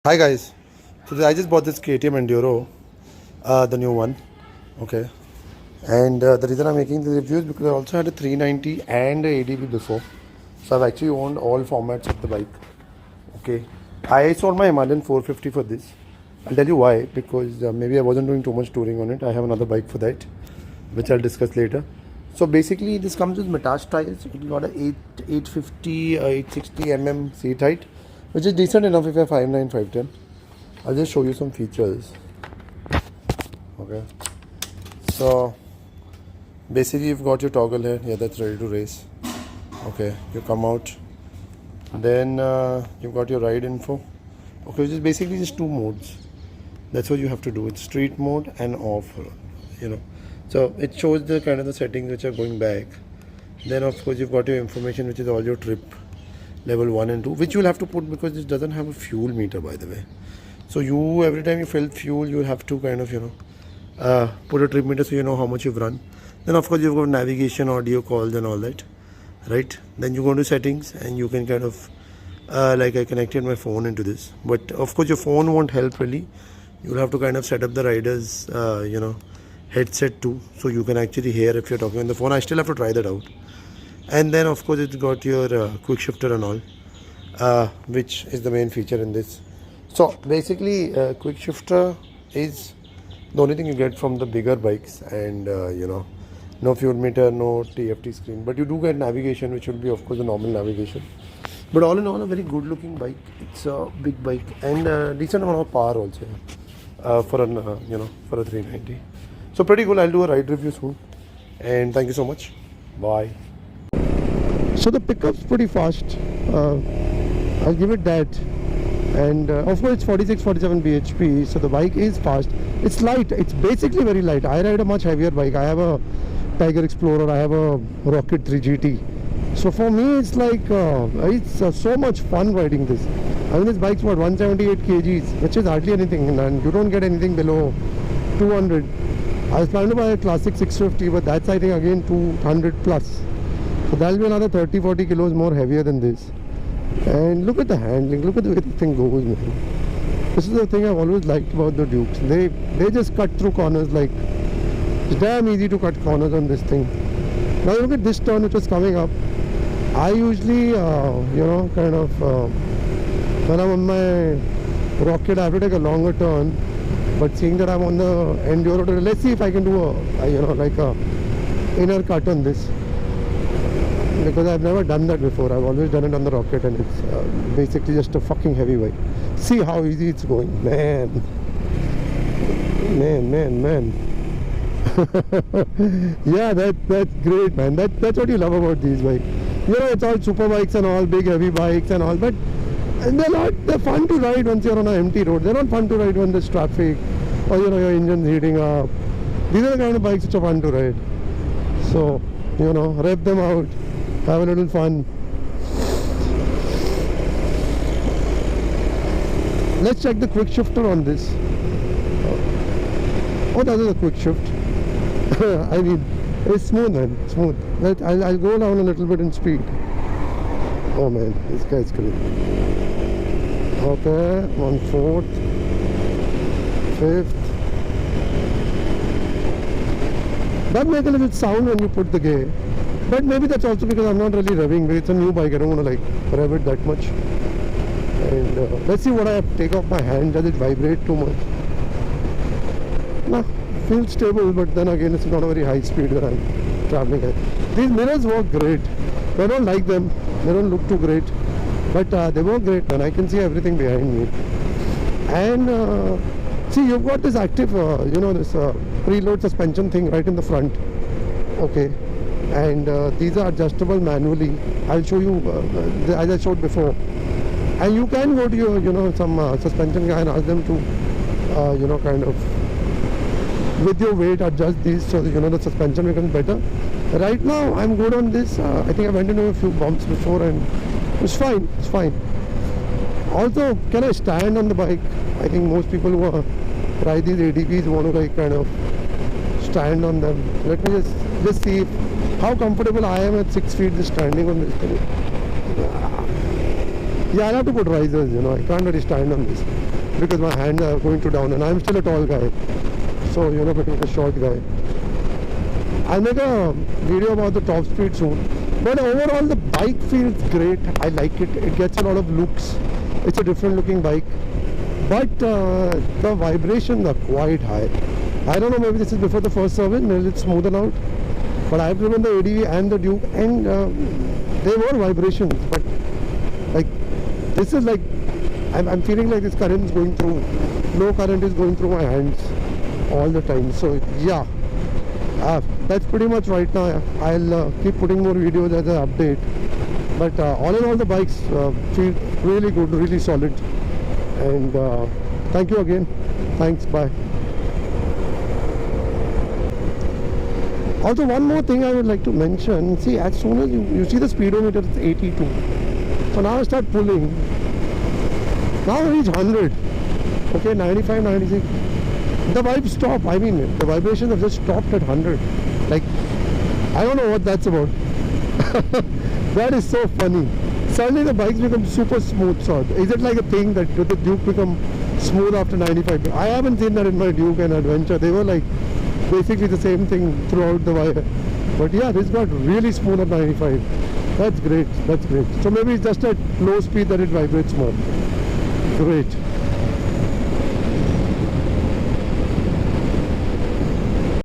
Hi guys, so I just bought this KTM Enduro, the new one. Okay, and the reason I'm making this review is because I also had a 390 and a ADB before, so I've actually owned all formats of the bike. Okay, I sold my Himalayan 450 for this. I'll tell you why, because maybe I wasn't doing too much touring on it. I have another bike for that, which I'll discuss later. So basically, this comes with Matash tires. It got a 850 860 mm seat height, which is decent enough if you're 5'9", 5'10". I'll just show you some features. Okay, so basically you've got your toggle here. Yeah, that's ready to race. Okay, you come out, then you've got your ride info. Okay, which is basically just two modes. That's what you have to do. It's street mode and off. You know, so it shows the kind of the settings which are going back. Then of course you've got your information, which is all your trip level 1 and 2, which you'll have to put because this doesn't have a fuel meter, by the way. So you, every time you fill fuel, you have to kind of put a trip meter so you know how much you've run. Then of course you've got navigation, audio calls and all that, right? Then you go to settings and you can kind of like I connected my phone into this, but of course your phone won't help really. You'll have to kind of set up the rider's headset too, so you can actually hear if you're talking on the phone. I still have to try that out. And then of course it's got your quick shifter and all, which is the main feature in this. So basically quick shifter is the only thing you get from the bigger bikes, and no fuel meter, no TFT screen, but you do get navigation, which will be of course the normal navigation. But all in all, a very good looking bike. It's a big bike and decent amount of power also for an for a 390. So pretty cool. I'll do a ride review soon, and thank you so much. Bye. So the pickup's pretty fast. I'll give it that. And of course it's 46-47 bhp, so the bike is fast. It's light. It's basically very light. I ride a much heavier bike. I have a Tiger Explorer. I have a Rocket 3 GT. So for me it's like it's so much fun riding this. I mean, this bike's what, 178 kgs, which is hardly anything, and you don't get anything below 200. I was planning to buy a classic 650, but that's I think again 200 plus. So that'll be another 30-40 kilos more heavier than this. And look at the handling, look at the way the thing goes, man. This is the thing I've always liked about the Dukes. They just cut through corners. Like, it's damn easy to cut corners on this thing. Now look at this turn which was coming up. I usually, kind of, when I'm on my Rocket, I have to take a longer turn. But seeing that I'm on the Enduro, let's see if I can do a inner cut on this. Because I've never done that before. I've always done it on the Rocket, and it's basically just a fucking heavy bike. See how easy it's going, man. Yeah, that's great, man. That's what you love about these bikes. It's all super bikes and all, big heavy bikes and all, but they're fun to ride once you're on an empty road. They're not fun to ride when there's traffic or your engine's heating up. These are the kind of bikes which are fun to ride. So rev them out, have a little fun. Let's check the quick shifter on this. Oh, that is a quick shift. I mean, it's smooth, man. Smooth. I'll go down a little bit in speed. Oh man, this guy's crazy. Okay, 1/4, 5th. That makes a little sound when you put the gear. But maybe that's also because I'm not really revving. Maybe it's a new bike. I don't want to like rev it that much. And let's see what I have to take off my hand. Does it vibrate too much? No, feels stable, but then again it's not a very high speed that I'm traveling at. These mirrors work great. I don't like them. They don't look too great. But they work great, and I can see everything behind me. And see, you've got this active, this preload suspension thing right in the front. Okay. And these are adjustable manually. I'll show you as I showed before. And you can go to your some suspension guy and ask them to kind of with your weight adjust these so that the suspension becomes better. Right now I'm good on this. I think I went into a few bumps before and it's fine. It's fine. Also, can I stand on the bike? I think most people who ride these ADBs want to like kind of stand on them. Let me just see how comfortable I am at 6 feet just standing on this thing. Yeah, I'll have to put risers, I can't really stand on this. because my hands are going too down and I'm still a tall guy. So, you know, between a short guy. I'll make a video about the top speed soon. But overall, the bike feels great. I like it. It gets a lot of looks. It's a different looking bike. But the vibrations are quite high. I don't know, maybe this is before the first service, maybe it's smoother out. But I've driven the ADV and the Duke and they were vibrations. But like, this is like, I'm feeling like this current is going through, no current is going through my hands all the time. So yeah, that's pretty much right now. I'll keep putting more videos as an update. But all in all, the bikes feel really good, really solid. And thank you again. Thanks, bye. Also, one more thing I would like to mention. See, as soon as you see the speedometer, it's 82. So now I start pulling. Now I reach 100. Okay, 95, 96. The vibes stop. I mean, the vibrations have just stopped at 100. Like, I don't know what that's about. That is so funny. Suddenly the bikes become super smooth. So is it like a thing that the Duke become smooth after 95? I haven't seen that in my Duke and Adventure. They were like basically the same thing throughout the wire. But yeah, this got really smooth at 95. That's great. That's great. So maybe it's just at low speed that it vibrates more. Great.